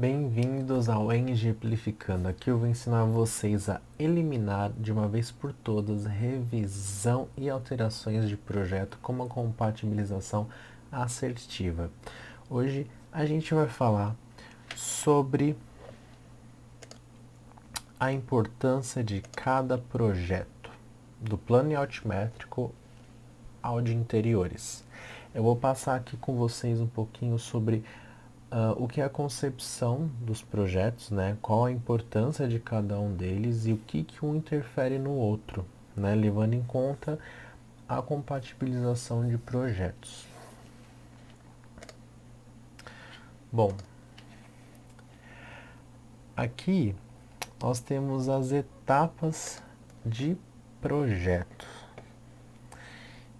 Bem-vindos ao Exemplificando. Aqui eu vou ensinar vocês a eliminar de uma vez por todas revisão e alterações de projeto com uma compatibilização assertiva. Hoje a gente vai falar sobre a importância de cada projeto, do plano altimétrico ao de interiores. Eu vou passar aqui com vocês um pouquinho sobre o que é a concepção dos projetos, né? Qual a importância de cada um deles e o que um interfere no outro, né? Levando em conta a compatibilização de projetos. Bom, aqui nós temos as etapas de projeto.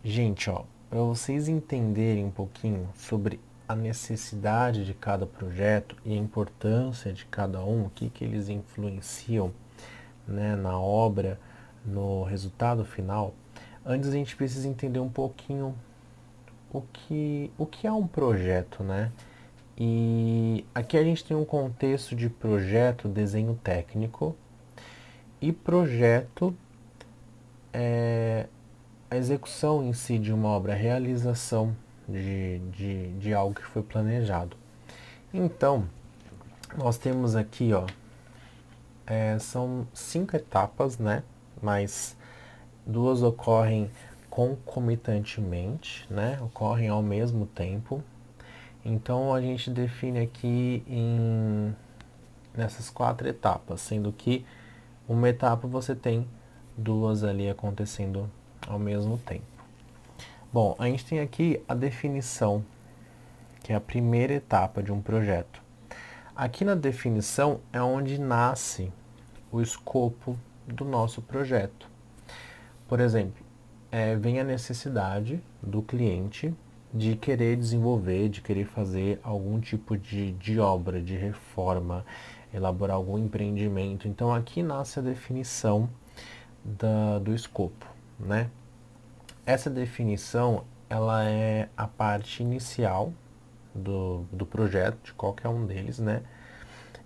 Gente, ó, para vocês entenderem um pouquinho sobre a necessidade de cada projeto e a importância de cada um, o que eles influenciam, né, na obra, no resultado final, antes a gente precisa entender um pouquinho o que é um projeto, né? E aqui a gente tem um contexto de projeto, desenho técnico, e projeto é a execução em si de uma obra, a realização de algo que foi planejado. Então, nós temos aqui, ó, são 5 etapas, né? Mas 2 ocorrem concomitantemente, né? Ocorrem ao mesmo tempo. Então, a gente define aqui nessas 4 etapas, sendo que uma etapa você tem 2 ali acontecendo ao mesmo tempo. Bom, a gente tem aqui a definição, que é a primeira etapa de um projeto. Aqui na definição é onde nasce o escopo do nosso projeto. Por exemplo, vem a necessidade do cliente de querer desenvolver, de querer fazer algum tipo de obra, de reforma, elaborar algum empreendimento. Então aqui nasce a definição do escopo, né? Essa definição, ela é a parte inicial do projeto, de qualquer um deles, né?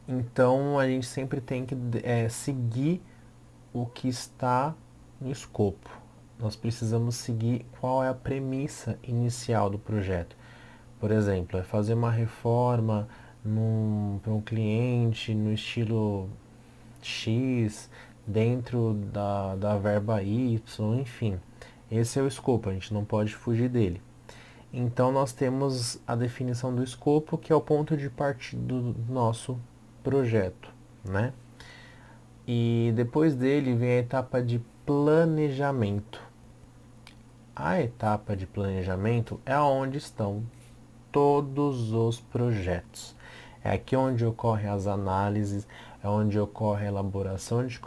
Então, a gente sempre tem que seguir o que está no escopo. Nós precisamos seguir qual é a premissa inicial do projeto. Por exemplo, é fazer uma reforma para um cliente no estilo X, dentro da verba Y, enfim. Esse é o escopo, a gente não pode fugir dele. Então, nós temos a definição do escopo, que é o ponto de partida do nosso projeto, né? E depois dele vem a etapa de planejamento. A etapa de planejamento é onde estão todos os projetos. É aqui onde ocorrem as análises, é onde ocorre a elaboração de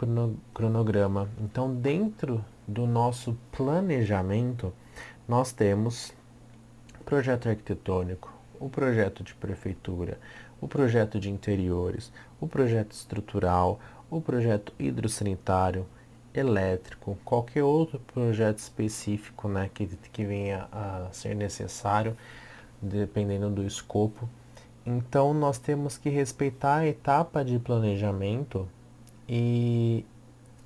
cronograma. Então, dentro do nosso planejamento, nós temos o projeto arquitetônico, o projeto de prefeitura, o projeto de interiores, o projeto estrutural, o projeto hidrossanitário, elétrico, qualquer outro projeto específico, né, que venha a ser necessário, dependendo do escopo. Então, nós temos que respeitar a etapa de planejamento e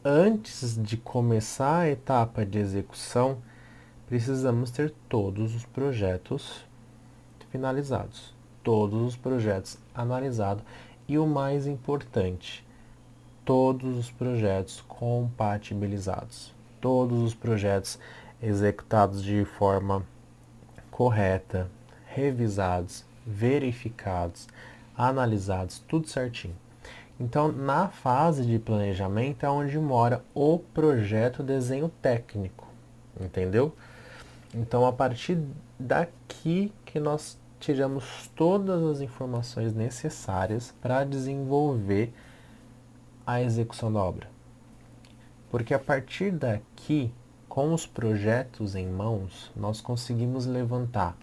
antes de começar a etapa de execução, precisamos ter todos os projetos finalizados, todos os projetos analisados e o mais importante, todos os projetos compatibilizados, todos os projetos executados de forma correta, revisados, verificados, analisados, tudo certinho. Então, na fase de planejamento é onde mora o projeto desenho técnico, entendeu? Então, a partir daqui que nós tiramos todas as informações necessárias para desenvolver a execução da obra. Porque a partir daqui, com os projetos em mãos, nós conseguimos levantar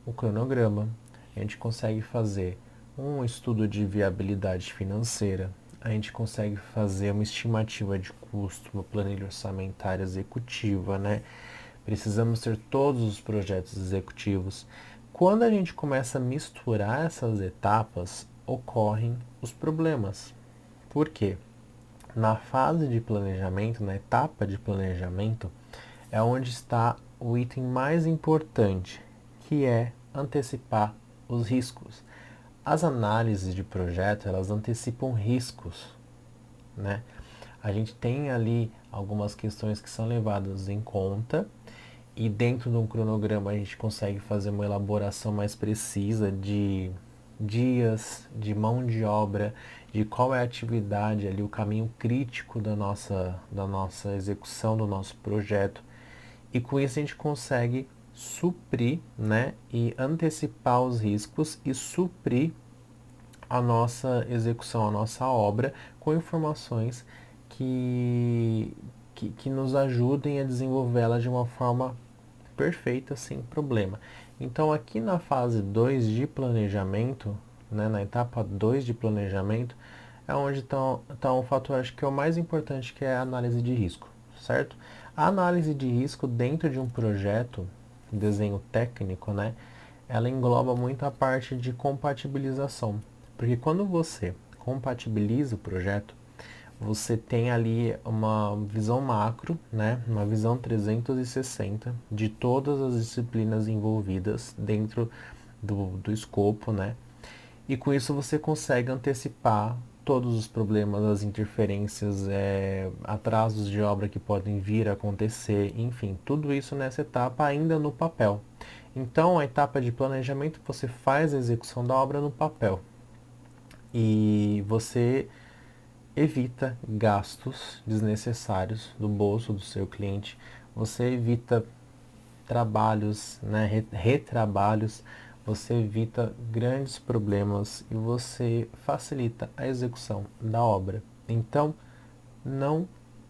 o cronograma, a gente consegue fazer um estudo de viabilidade financeira, a gente consegue fazer uma estimativa de custo, uma planilha orçamentária executiva, né? Precisamos ter todos os projetos executivos. Quando a gente começa a misturar essas etapas, ocorrem os problemas. Por quê? Na fase de planejamento, na etapa de planejamento, é onde está o item mais importante, que é antecipar os riscos. As análises de projeto, elas antecipam riscos, né? A gente tem ali algumas questões que são levadas em conta e dentro de um cronograma a gente consegue fazer uma elaboração mais precisa de dias, de mão de obra, de qual é a atividade ali, o caminho crítico da nossa execução do nosso projeto. E com isso a gente consegue suprir, né, e antecipar os riscos e suprir a nossa execução, a nossa obra com informações que nos ajudem a desenvolvê-la de uma forma perfeita, sem problema. Então, aqui na fase 2 de planejamento, né, na etapa 2 de planejamento, é onde está um fator, acho que é o mais importante, que é a análise de risco, certo? A análise de risco dentro de um projeto, desenho técnico, né, ela engloba muito a parte de compatibilização. Porque quando você compatibiliza o projeto, você tem ali uma visão macro, né? Uma visão 360 de todas as disciplinas envolvidas dentro do escopo, né? E com isso você consegue antecipar todos os problemas, as interferências, atrasos de obra que podem vir a acontecer, enfim, tudo isso nessa etapa ainda no papel. Então, a etapa de planejamento, você faz a execução da obra no papel e você evita gastos desnecessários do bolso do seu cliente, você evita trabalhos, né, retrabalhos, você evita grandes problemas e você facilita a execução da obra. Então, não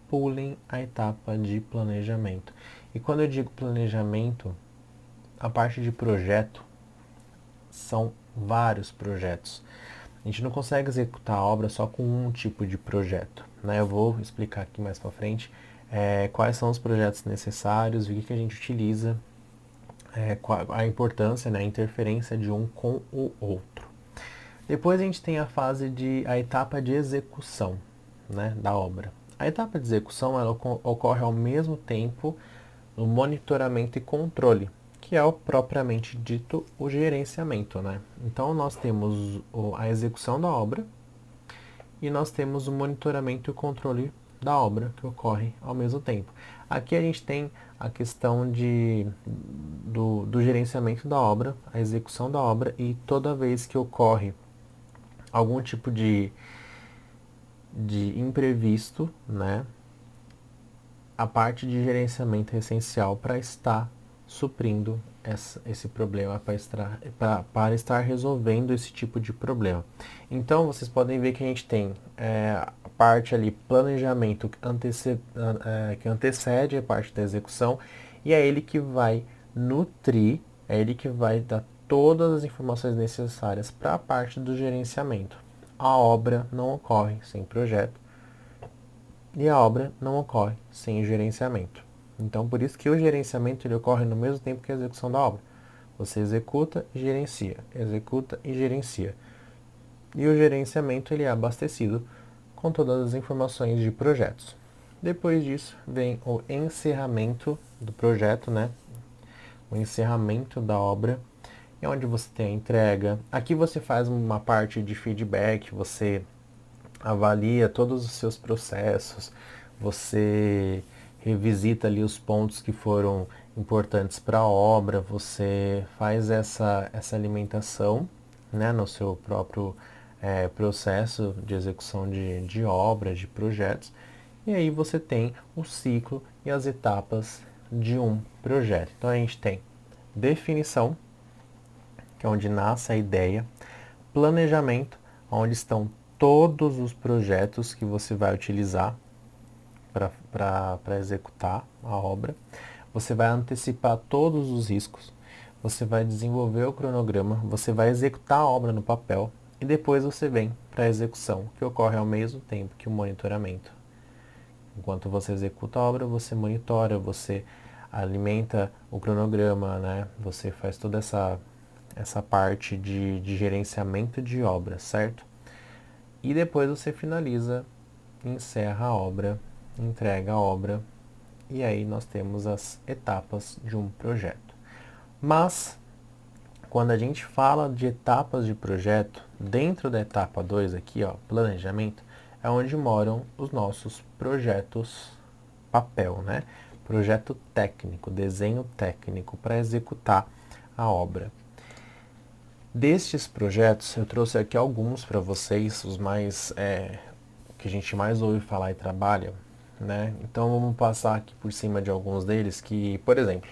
pulem a etapa de planejamento. E quando eu digo planejamento, a parte de projeto são vários projetos. A gente não consegue executar a obra só com um tipo de projeto, né? Eu vou explicar aqui mais para frente quais são os projetos necessários, o que a gente utiliza, a importância, né, a interferência de um com o outro. Depois a gente tem a etapa de execução, né, da obra. A etapa de execução ela ocorre ao mesmo tempo no monitoramento e controle, que é o propriamente dito o gerenciamento, né? Então nós temos a execução da obra e nós temos o monitoramento e o controle da obra que ocorre ao mesmo tempo. Aqui a gente tem a questão do gerenciamento da obra, a execução da obra e toda vez que ocorre algum tipo de imprevisto, né? A parte de gerenciamento é essencial para estar suprindo esse problema, para estar resolvendo esse tipo de problema. Então, vocês podem ver que a gente tem a parte ali, planejamento, que antecede a parte da execução, e é ele que vai nutrir, é ele que vai dar todas as informações necessárias para a parte do gerenciamento. A obra não ocorre sem projeto, e a obra não ocorre sem o gerenciamento. Então, por isso que o gerenciamento ele ocorre no mesmo tempo que a execução da obra. Você executa e gerencia, executa e gerencia. E o gerenciamento ele é abastecido com todas as informações de projetos. Depois disso, vem o encerramento do projeto, né? O encerramento da obra, é onde você tem a entrega. Aqui você faz uma parte de feedback, você avalia todos os seus processos, você revisita ali os pontos que foram importantes para a obra, você faz essa alimentação, né, no seu próprio processo de execução de obras, de projetos, e aí você tem o ciclo e as etapas de um projeto. Então a gente tem definição, que é onde nasce a ideia, planejamento, onde estão todos os projetos que você vai utilizar para executar a obra. Você vai antecipar todos os riscos, você vai desenvolver o cronograma, você vai executar a obra no papel e depois você vem para a execução, que ocorre ao mesmo tempo que o monitoramento. Enquanto você executa a obra, você monitora, você alimenta o cronograma, né? Você faz toda essa parte de gerenciamento de obra, certo? E depois você finaliza, encerra a obra, entrega a obra, e aí nós temos as etapas de um projeto. Mas, quando a gente fala de etapas de projeto, dentro da etapa 2 aqui, ó, planejamento, é onde moram os nossos projetos papel, né? Projeto técnico, desenho técnico para executar a obra. Destes projetos, eu trouxe aqui alguns para vocês, os mais que a gente mais ouve falar e trabalha, né? Então vamos passar aqui por cima de alguns deles que, por exemplo,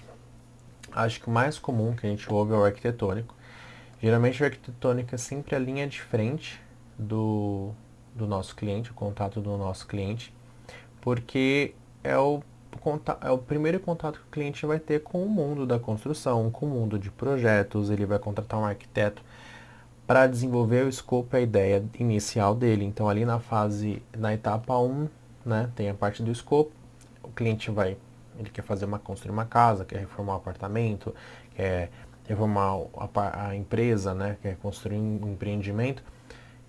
acho que o mais comum que a gente ouve é o arquitetônico. Geralmente o arquitetônico é sempre a linha de frente do nosso cliente, o contato do nosso cliente, porque é o primeiro contato que o cliente vai ter com o mundo da construção, com o mundo de projetos. Ele vai contratar um arquiteto para desenvolver o escopo e a ideia inicial dele. Então, ali na etapa 1, né, tem a parte do escopo. O cliente ele quer construir uma casa, quer reformar um apartamento, quer reformar a empresa, né, quer construir um empreendimento.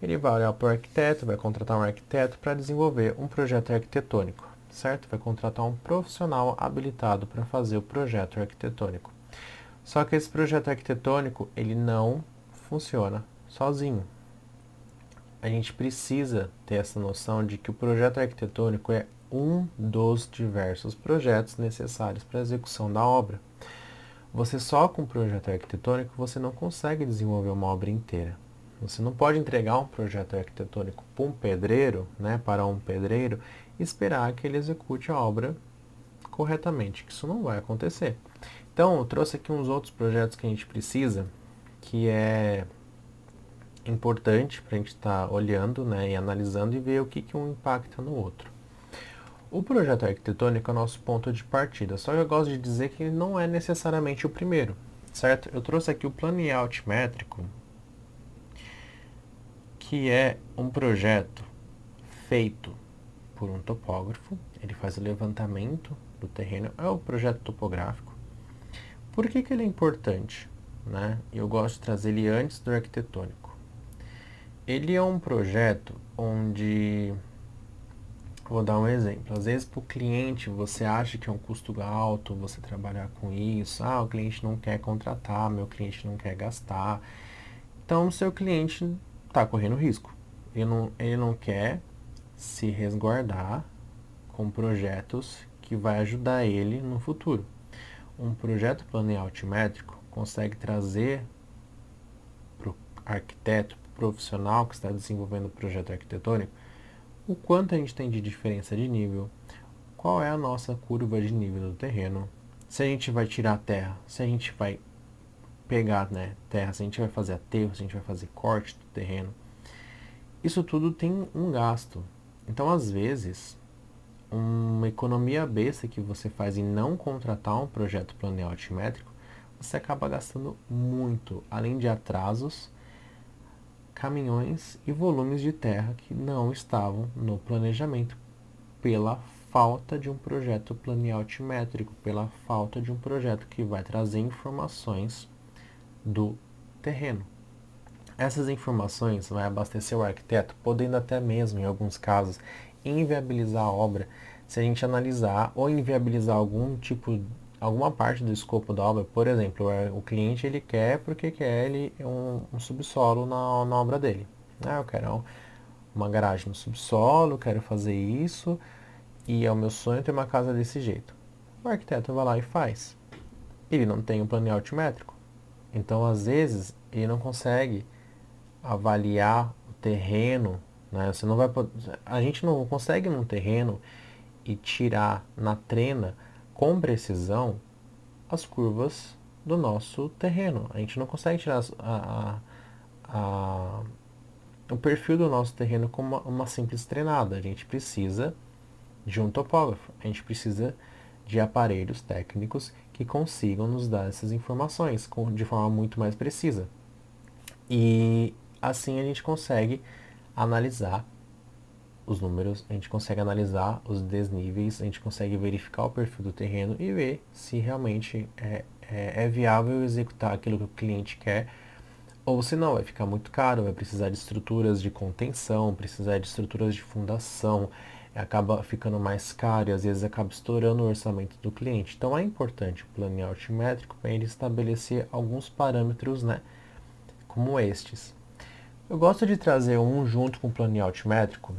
Ele vai olhar para o arquiteto, vai contratar um arquiteto para desenvolver um projeto arquitetônico, certo? Vai contratar um profissional habilitado para fazer o projeto arquitetônico. Só que esse projeto arquitetônico, ele não funciona sozinho. A gente precisa ter essa noção de que o projeto arquitetônico é um dos diversos projetos necessários para a execução da obra. Você só com o projeto arquitetônico você não consegue desenvolver uma obra inteira. Você não pode entregar um projeto arquitetônico para um pedreiro, né, e esperar que ele execute a obra corretamente, que isso não vai acontecer. Então, eu trouxe aqui uns outros projetos que a gente precisa, que é importante para a gente estar olhando, né, e analisando e ver o que um impacta no outro. O projeto arquitetônico é o nosso ponto de partida, só que eu gosto de dizer que ele não é necessariamente o primeiro, certo? Eu trouxe aqui o planeamento altimétrico, que é um projeto feito por um topógrafo. Ele faz o levantamento do terreno, é o projeto topográfico. Por que ele é importante, né? Eu gosto de trazer ele antes do arquitetônico. Ele é um projeto onde, vou dar um exemplo, às vezes para o cliente você acha que é um custo alto você trabalhar com isso, o cliente não quer contratar, meu cliente não quer gastar, então o seu cliente está correndo risco, ele não quer se resguardar com projetos que vai ajudar ele no futuro. Um projeto planeado altimétrico consegue trazer para o arquiteto, profissional que está desenvolvendo o projeto arquitetônico, o quanto a gente tem de diferença de nível, qual é a nossa curva de nível do terreno, se a gente vai tirar a terra, se a gente vai pegar, né, terra, se a gente vai fazer aterro, se a gente vai fazer corte do terreno. Isso tudo tem um gasto. Então, às vezes, uma economia besta que você faz em não contratar um projeto planeado altimétrico, você acaba gastando muito, além de atrasos, caminhões e volumes de terra que não estavam no planejamento pela falta de um projeto planeado altimétrico, pela falta de um projeto que vai trazer informações do terreno. Essas informações vai abastecer o arquiteto, podendo até mesmo, em alguns casos, inviabilizar a obra se a gente analisar ou inviabilizar alguma parte do escopo da obra. Por exemplo, o cliente ele quer porque quer um subsolo na obra dele. Eu quero uma garagem no subsolo, quero fazer isso e é o meu sonho ter uma casa desse jeito. O arquiteto vai lá e faz. Ele não tem um plano altimétrico. Então, às vezes, ele não consegue avaliar o terreno, né? A gente não consegue num terreno e tirar na trena com precisão as curvas do nosso terreno. A gente não consegue tirar o perfil do nosso terreno com uma simples trenada. A gente precisa de um topógrafo. A gente precisa de aparelhos técnicos que consigam nos dar essas informações de forma muito mais precisa. E assim a gente consegue analisar os números, a gente consegue analisar os desníveis, a gente consegue verificar o perfil do terreno e ver se realmente é viável executar aquilo que o cliente quer Ou senão vai ficar muito caro, vai precisar de estruturas de contenção, precisar de estruturas de fundação, acaba ficando mais caro e às vezes acaba estourando o orçamento do cliente. Então é importante o plano altimétrico para ele estabelecer alguns parâmetros, né, como estes. Eu gosto de trazer um junto com o plano altimétrico.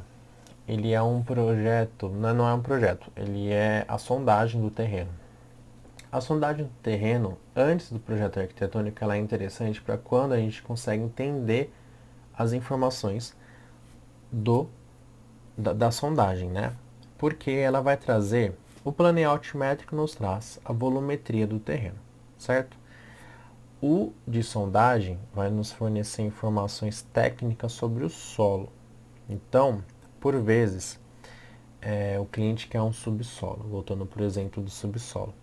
Ele é um projeto, não é um projeto, ele é a sondagem do terreno. A sondagem do terreno, antes do projeto arquitetônico, ela é interessante para quando a gente consegue entender as informações da sondagem, né? Porque ela vai trazer, o plano altimétrico nos traz a volumetria do terreno, certo? O de sondagem vai nos fornecer informações técnicas sobre o solo. Então, por vezes, o cliente quer um subsolo, voltando por exemplo do subsolo.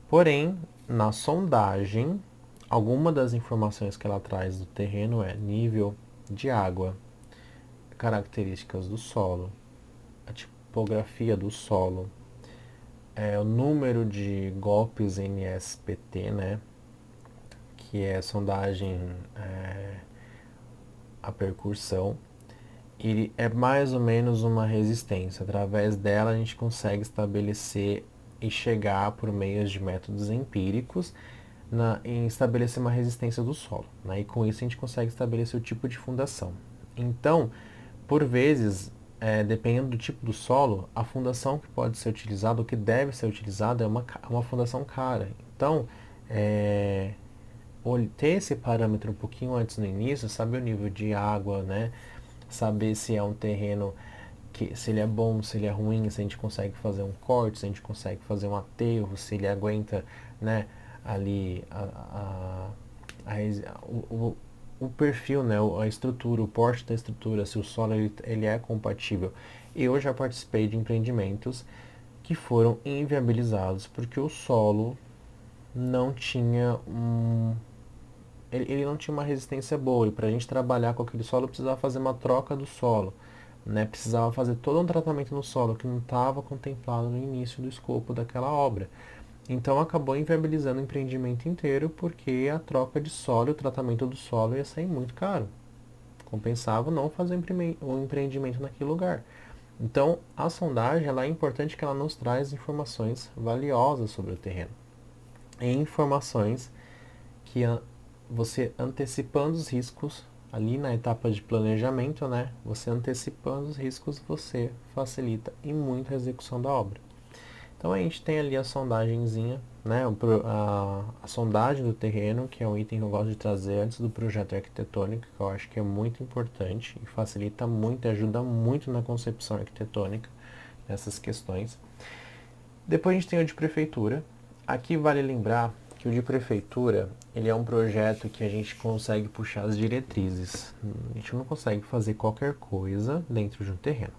Porém, na sondagem, alguma das informações que ela traz do terreno é nível de água, características do solo, a topografia do solo, o número de golpes NSPT, né, que é sondagem a percussão, e é mais ou menos uma resistência. Através dela a gente consegue estabelecer e chegar por meio de métodos empíricos em estabelecer uma resistência do solo, né? E com isso a gente consegue estabelecer o tipo de fundação. Então, por vezes, dependendo do tipo do solo, a fundação que pode ser utilizada, ou que deve ser utilizada, é uma fundação cara. Então, ter esse parâmetro um pouquinho antes no início, saber o nível de água, né? Saber se é um terreno se ele é bom, se ele é ruim, se a gente consegue fazer um corte, se a gente consegue fazer um aterro, se ele aguenta, né, ali o perfil, né, a estrutura, o porte da estrutura, se o solo ele é compatível. Eu já participei de empreendimentos que foram inviabilizados porque o solo não tinha ele não tinha uma resistência boa, e para a gente trabalhar com aquele solo precisava fazer uma troca do solo, né? Precisava fazer todo um tratamento no solo que não estava contemplado no início do escopo daquela obra. Então acabou inviabilizando o empreendimento inteiro porque a troca de solo, o tratamento do solo ia sair muito caro. Compensava não fazer o empreendimento naquele lugar. Então a sondagem ela é importante que ela nos traz informações valiosas sobre o terreno. E informações que você antecipando os riscos ali na etapa de planejamento, né? Você antecipando os riscos, você facilita e muito a execução da obra. Então a gente tem ali a sondagenzinha, né? A sondagem do terreno, que é um item que eu gosto de trazer antes do projeto arquitetônico, que eu acho que é muito importante e facilita muito, ajuda muito na concepção arquitetônica nessas questões. Depois a gente tem o de prefeitura. Aqui vale lembrar que o de prefeitura ele é um projeto que a gente consegue puxar as diretrizes. A gente não consegue fazer qualquer coisa dentro de um terreno.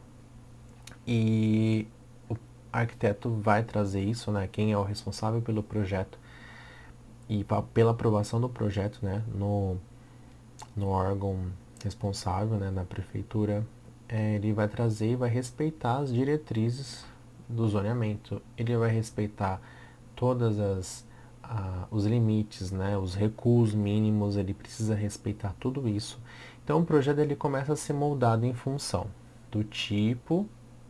E o arquiteto vai trazer isso, né? Quem é o responsável pelo projeto e pela aprovação do projeto, né? No órgão responsável, né? Na prefeitura, ele vai trazer e vai respeitar as diretrizes do zoneamento. Ele vai respeitar todas os limites, né, os recuos mínimos, ele precisa respeitar tudo isso. Então o projeto ele começa a ser moldado em função do tipo,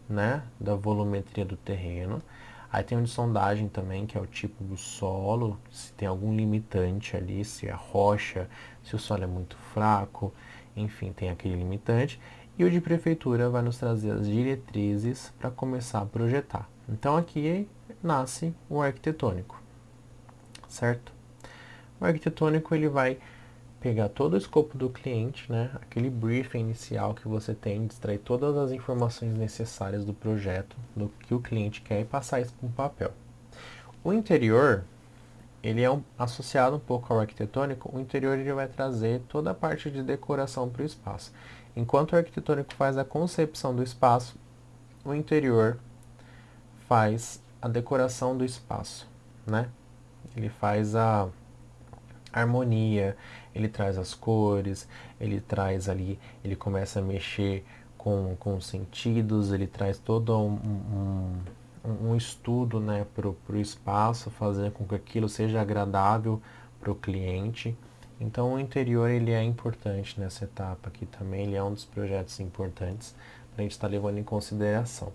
né, da volumetria do terreno. Aí tem o de sondagem também, que é o tipo do solo, se tem algum limitante ali, se é rocha, se o solo é muito fraco, enfim, tem aquele limitante. E o de prefeitura vai nos trazer as diretrizes para começar a projetar. Então aqui nasce o arquitetônico, certo? O arquitetônico ele vai pegar todo o escopo do cliente, né? Aquele briefing inicial que você tem, extrair todas as informações necessárias do projeto, do que o cliente quer e passar isso para um papel. O interior, ele é associado um pouco ao arquitetônico. O interior ele vai trazer toda a parte de decoração para o espaço. Enquanto o arquitetônico faz a concepção do espaço, o interior faz a decoração do espaço, né? Ele faz a harmonia, ele traz as cores, ele traz ali, ele começa a mexer com os sentidos, ele traz todo um estudo, né, para o espaço, fazer com que aquilo seja agradável para o cliente. Então o interior ele é importante nessa etapa aqui também, ele é um dos projetos importantes para a gente estar levando em consideração.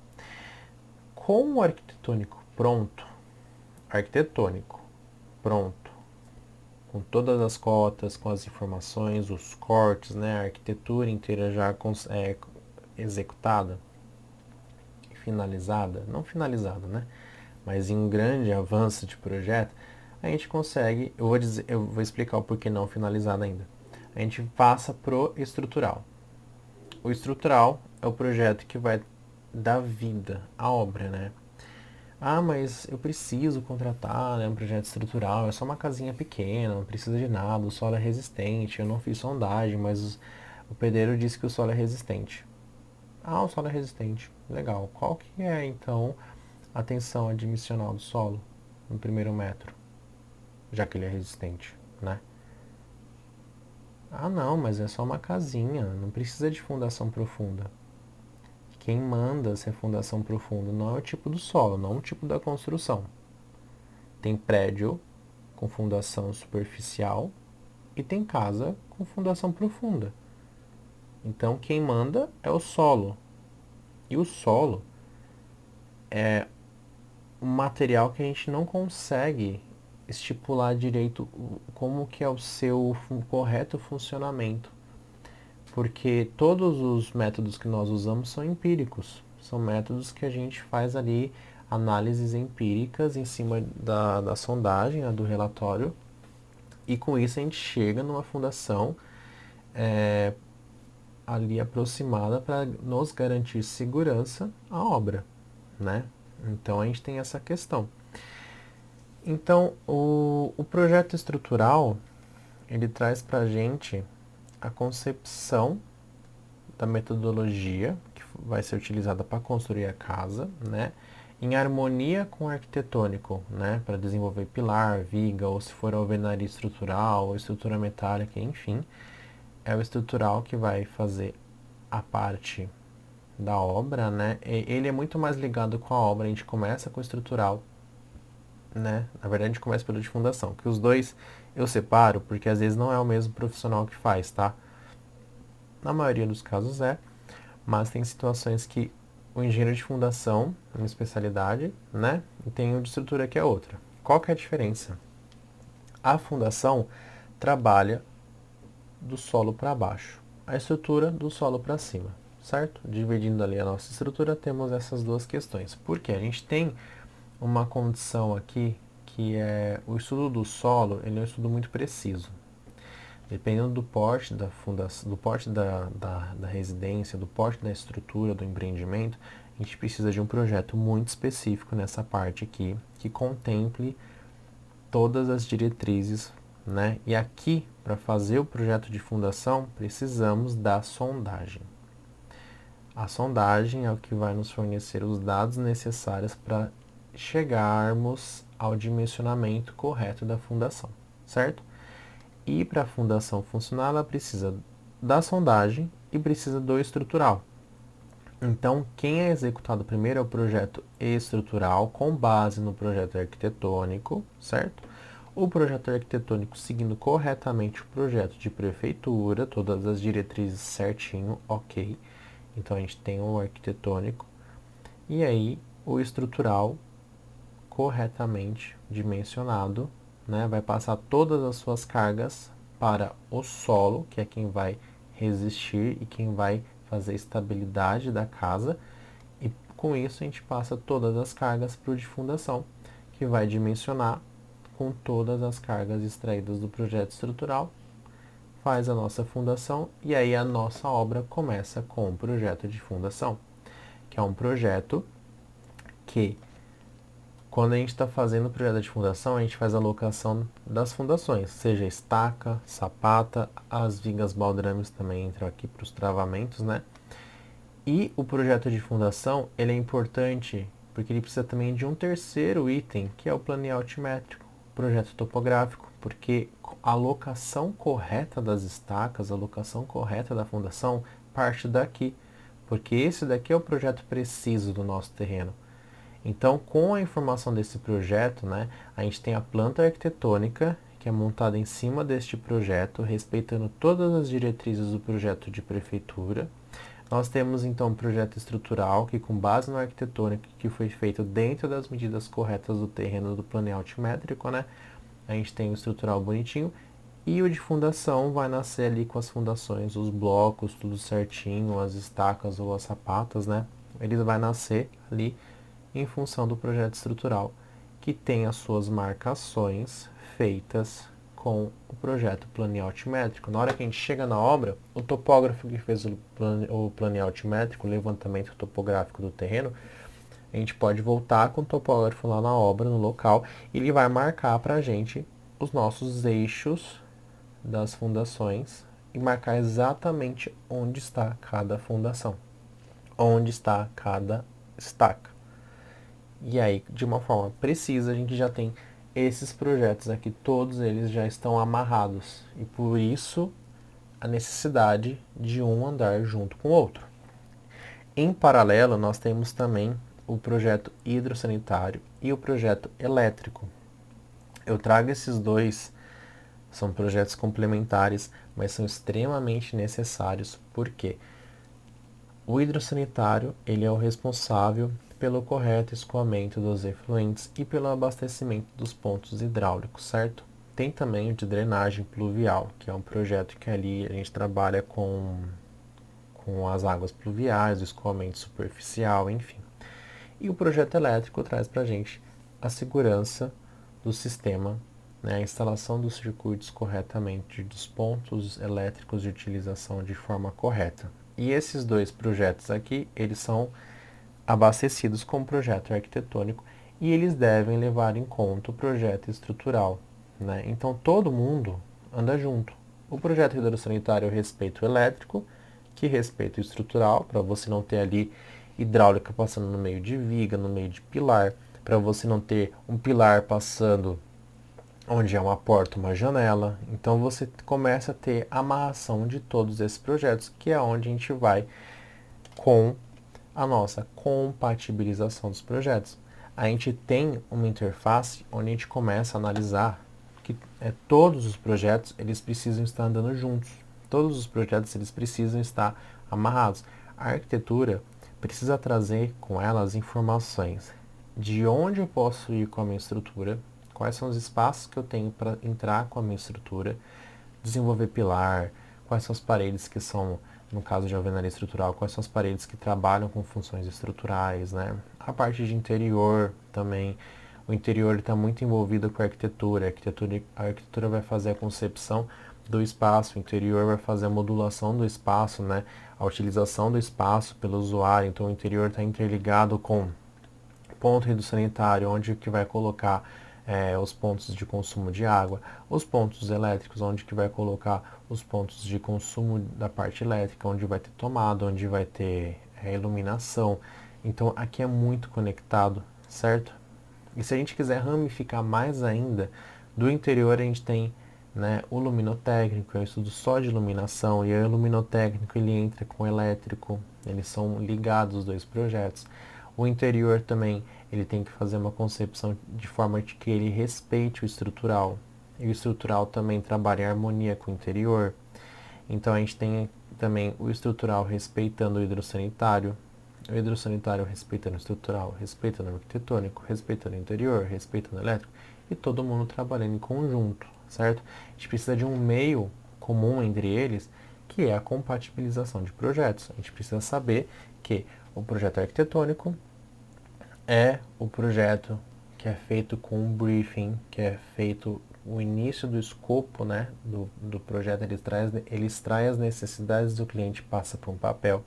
Com o arquitetônico pronto, com todas as cotas, com as informações, os cortes, né, a arquitetura inteira já executada, finalizada, não finalizada, né, mas em um grande avanço de projeto, a gente consegue, eu vou explicar o porquê não finalizado ainda. A gente passa pro estrutural. O estrutural é o projeto que vai dar vida à obra, né? Ah, mas eu preciso contratar, né, um projeto estrutural, é só uma casinha pequena, não precisa de nada, o solo é resistente, eu não fiz sondagem, mas o pedreiro disse que o solo é resistente. Ah, o solo é resistente, legal. Qual que é, então, a tensão admissional do solo no primeiro metro, já que ele é resistente, né? Ah, não, mas é só uma casinha, não precisa de fundação profunda. Quem manda se é fundação profunda não é o tipo do solo, não o tipo da construção. Tem prédio com fundação superficial e tem casa com fundação profunda. Então quem manda é o solo. E o solo é um material que a gente não consegue estipular direito como que é o seu correto funcionamento. Porque todos os métodos que nós usamos são empíricos. São métodos que a gente faz ali análises empíricas em cima da sondagem, né, do relatório, e com isso a gente chega numa fundação ali aproximada para nos garantir segurança à obra, né? Então a gente tem essa questão. Então o projeto estrutural ele traz para a gente a concepção da metodologia que vai ser utilizada para construir a casa, né? Em harmonia com o arquitetônico, né? Para desenvolver pilar, viga, ou se for alvenaria estrutural, ou estrutura metálica, enfim. É o estrutural que vai fazer a parte da obra, né? Ele é muito mais ligado com a obra, a gente começa com o estrutural, né? Na verdade, a gente começa pelo de fundação, que os dois eu separo porque às vezes não é o mesmo profissional que faz, tá? Na maioria dos casos é, mas tem situações que o engenheiro de fundação é uma especialidade, né? E tem o de estrutura que é outra. Qual que é a diferença? A fundação trabalha do solo para baixo, a estrutura do solo para cima, certo? Dividindo ali a nossa estrutura, temos essas duas questões. Porque a gente tem uma condição aqui que é o estudo do solo, ele é um estudo muito preciso. Dependendo do porte da fundação, do porte da residência, do porte da estrutura, do empreendimento, a gente precisa de um projeto muito específico nessa parte aqui, que contemple todas as diretrizes, né? E aqui, para fazer o projeto de fundação, precisamos da sondagem. A sondagem é o que vai nos fornecer os dados necessários para chegarmos ao dimensionamento correto da fundação, certo? E para a fundação funcionar, ela precisa da sondagem e precisa do estrutural. Então, quem é executado primeiro é o projeto estrutural, com base no projeto arquitetônico, certo? O projeto arquitetônico seguindo corretamente o projeto de prefeitura, todas as diretrizes certinho, ok. Então, a gente tem o arquitetônico. E aí, o estrutural corretamente dimensionado, né? Vai passar todas as suas cargas para o solo, que é quem vai resistir e quem vai fazer a estabilidade da casa. E com isso a gente passa todas as cargas para o de fundação, que vai dimensionar com todas as cargas extraídas do projeto estrutural, faz a nossa fundação e aí a nossa obra começa com o projeto de fundação, que é um projeto que quando a gente está fazendo o projeto de fundação, a gente faz a locação das fundações, seja estaca, sapata, as vigas baldrames também entram aqui para os travamentos, né? E o projeto de fundação, ele é importante porque ele precisa também de um terceiro item, que é o planeamento altimétrico, projeto topográfico, porque a locação correta das estacas, a locação correta da fundação parte daqui, porque esse daqui é o projeto preciso do nosso terreno. Então, com a informação desse projeto, né, a gente tem a planta arquitetônica, que é montada em cima deste projeto, respeitando todas as diretrizes do projeto de prefeitura. Nós temos então um projeto estrutural que, com base no arquitetônico, que foi feito dentro das medidas corretas do terreno do plano altimétrico, né? A gente tem o estrutural bonitinho. E o de fundação vai nascer ali com as fundações, os blocos, tudo certinho, as estacas ou as sapatas, né? Ele vai nascer ali em função do projeto estrutural, que tem as suas marcações feitas com o projeto planeal altimétrico. Na hora que a gente chega na obra, o topógrafo que fez o planeal altimétrico, o levantamento topográfico do terreno, a gente pode voltar com o topógrafo lá na obra, no local, e ele vai marcar para a gente os nossos eixos das fundações e marcar exatamente onde está cada fundação, onde está cada estaca. E aí, de uma forma precisa, a gente já tem esses projetos aqui, todos eles já estão amarrados. E por isso, a necessidade de um andar junto com o outro. Em paralelo, nós temos também o projeto hidrossanitário e o projeto elétrico. Eu trago esses dois, são projetos complementares, mas são extremamente necessários, porque o hidrossanitário ele é o responsável pelo correto escoamento dos efluentes e pelo abastecimento dos pontos hidráulicos, certo? Tem também o de drenagem pluvial, que é um projeto que ali a gente trabalha com as águas pluviais, o escoamento superficial, enfim. E o projeto elétrico traz para a gente a segurança do sistema, né, a instalação dos circuitos corretamente, dos pontos elétricos de utilização de forma correta. E esses dois projetos aqui, eles são abastecidos com o projeto arquitetônico e eles devem levar em conta o projeto estrutural, né? Então todo mundo anda junto. O projeto hidrossanitário respeita o elétrico, que respeita o estrutural, para você não ter ali hidráulica passando no meio de viga, no meio de pilar, para você não ter um pilar passando onde é uma porta, uma janela. Então você começa a ter amarração de todos esses projetos, que é onde a gente vai com a nossa compatibilização dos projetos. A gente tem uma interface onde a gente começa a analisar que todos os projetos eles precisam estar andando juntos. Todos os projetos eles precisam estar amarrados. A arquitetura precisa trazer com ela as informações de onde eu posso ir com a minha estrutura, quais são os espaços que eu tenho para entrar com a minha estrutura, desenvolver pilar, quais são as paredes que são, no caso de alvenaria estrutural, quais são as paredes que trabalham com funções estruturais, né? A parte de interior também. O interior está muito envolvido com a arquitetura. A arquitetura vai fazer a concepção do espaço, o interior vai fazer a modulação do espaço, né? A utilização do espaço pelo usuário. Então o interior está interligado com ponto hidrossanitário, onde que vai colocar os pontos de consumo de água, os pontos elétricos, onde que vai colocar os pontos de consumo da parte elétrica, onde vai ter tomada, onde vai ter iluminação. Então aqui é muito conectado, certo? E se a gente quiser ramificar mais ainda, do interior a gente tem, né, o luminotécnico, é um estudo só de iluminação, e aí o luminotécnico ele entra com o elétrico, eles são ligados os dois projetos. O interior também, ele tem que fazer uma concepção de forma de que ele respeite o estrutural. E o estrutural também trabalha em harmonia com o interior. Então a gente tem também o estrutural respeitando o hidrossanitário respeitando o estrutural, respeitando o arquitetônico, respeitando o interior, respeitando o elétrico, e todo mundo trabalhando em conjunto, certo? A gente precisa de um meio comum entre eles, que é a compatibilização de projetos. A gente precisa saber que o projeto arquitetônico é o projeto que é feito com um briefing, que é feito o início do escopo, né, do projeto, eles traz as necessidades do cliente, passa para um papel.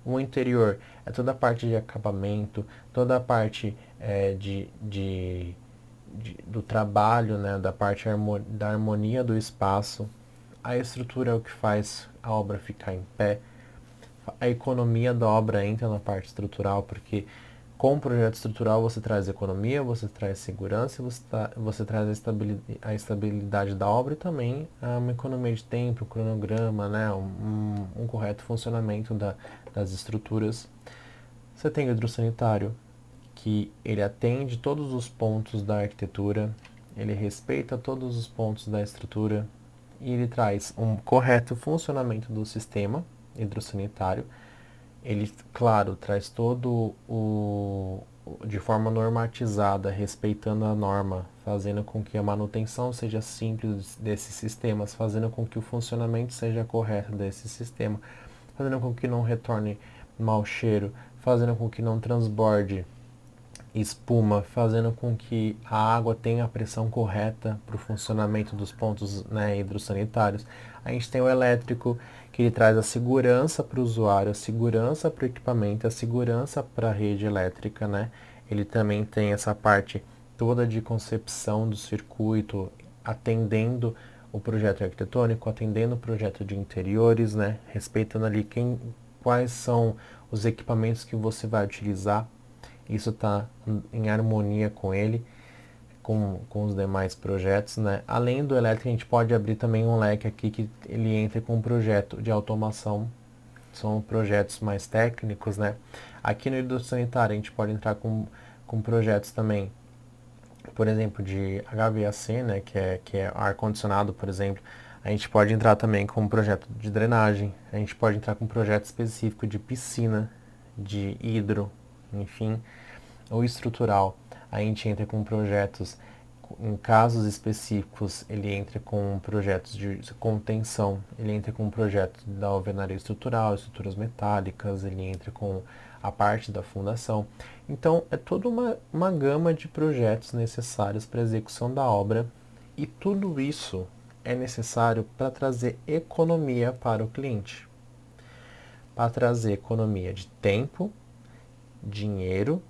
O interior é toda a parte de acabamento, toda a parte do trabalho, né, da parte da harmonia do espaço. A estrutura é o que faz a obra ficar em pé. A economia da obra entra na parte estrutural, porque com o projeto estrutural você traz economia, você traz segurança, você traz a estabilidade da obra e também uma economia de tempo, um cronograma, né, um correto funcionamento das estruturas. Você tem o hidrossanitário, que ele atende todos os pontos da arquitetura, ele respeita todos os pontos da estrutura e ele traz um correto funcionamento do sistema hidrossanitário. Ele, claro, traz todo de forma normatizada, respeitando a norma, fazendo com que a manutenção seja simples desses sistemas, fazendo com que o funcionamento seja correto desse sistema, fazendo com que não retorne mau cheiro, fazendo com que não transborde espuma, fazendo com que a água tenha a pressão correta para o funcionamento dos pontos, né, hidrossanitários. A gente tem o elétrico, que ele traz a segurança para o usuário, a segurança para o equipamento, a segurança para a rede elétrica, né? Ele também tem essa parte toda de concepção do circuito, atendendo o projeto arquitetônico, atendendo o projeto de interiores, né? Respeitando ali quais são os equipamentos que você vai utilizar. Isso está em harmonia com ele, com os demais projetos, né? Além do elétrico, a gente pode abrir também um leque aqui que ele entra com um projeto de automação. São projetos mais técnicos, né? Aqui no hidrossanitário a gente pode entrar com projetos também, por exemplo, de HVAC, né? Que é ar-condicionado, por exemplo. A gente pode entrar também com um projeto de drenagem. A gente pode entrar com um projeto específico de piscina, de hidro, enfim, ou estrutural. A gente entra com projetos, em casos específicos, ele entra com projetos de contenção, ele entra com um projeto da alvenaria estrutural, estruturas metálicas, ele entra com a parte da fundação. Então, é toda uma gama de projetos necessários para a execução da obra, e tudo isso é necessário para trazer economia para o cliente, para trazer economia de tempo, dinheiro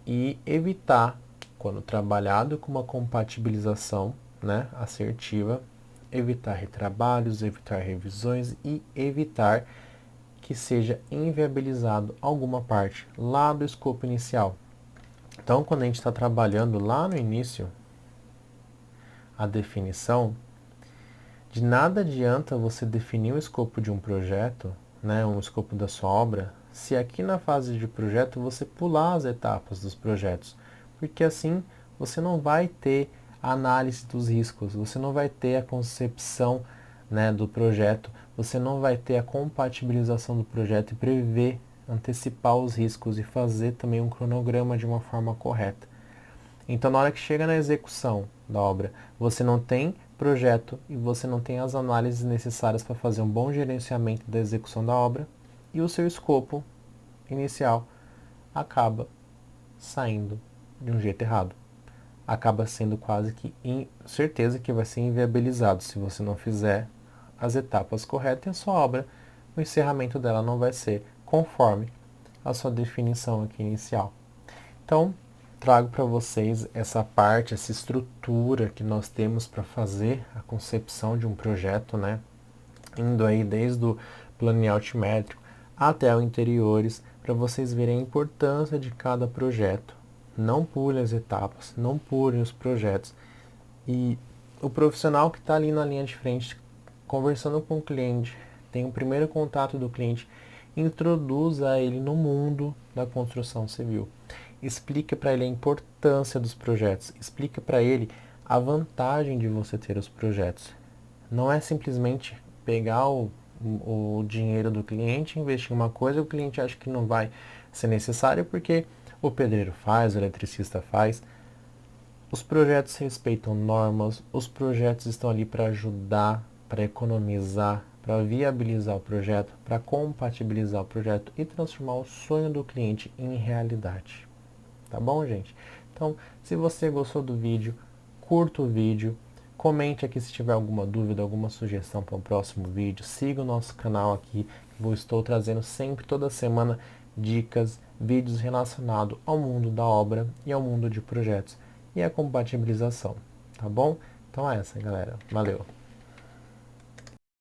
e evitar, quando trabalhado com uma compatibilização, né, assertiva, evitar retrabalhos, evitar revisões e evitar que seja inviabilizado alguma parte lá do escopo inicial. Então, quando a gente está trabalhando lá no início, a definição, de nada adianta você definir o escopo de um projeto, né, um escopo da sua obra, se aqui na fase de projeto você pular as etapas dos projetos, porque assim você não vai ter a análise dos riscos, você não vai ter a concepção, né, do projeto, você não vai ter a compatibilização do projeto e prever, antecipar os riscos e fazer também um cronograma de uma forma correta. Então, na hora que chega na execução da obra, você não tem projeto e você não tem as análises necessárias para fazer um bom gerenciamento da execução da obra, e o seu escopo inicial acaba saindo de um jeito errado. Acaba sendo quase que certeza que vai ser inviabilizado se você não fizer as etapas corretas, e a sua obra, o encerramento dela não vai ser conforme a sua definição aqui inicial. Então, trago para vocês essa parte, essa estrutura que nós temos para fazer a concepção de um projeto, né? Indo aí desde o plano altimétrico até o interiores, para vocês verem a importância de cada projeto. Não pulem as etapas, não pulem os projetos. E o profissional que está ali na linha de frente, conversando com o cliente, tem o primeiro contato do cliente, introduza ele no mundo da construção civil. Explica para ele a importância dos projetos, explica para ele a vantagem de você ter os projetos. Não é simplesmente pegar o dinheiro do cliente, investir em uma coisa, o cliente acha que não vai ser necessário porque o pedreiro faz, o eletricista faz. Os projetos respeitam normas, os projetos estão ali para ajudar, para economizar, para viabilizar o projeto, para compatibilizar o projeto e transformar o sonho do cliente em realidade. Tá bom, gente? Então, se você gostou do vídeo, curta o vídeo, comente aqui se tiver alguma dúvida, alguma sugestão para o próximo vídeo, siga o nosso canal aqui, eu estou trazendo sempre, toda semana, dicas, vídeos relacionados ao mundo da obra e ao mundo de projetos e a compatibilização, tá bom? Então é essa, galera. Valeu!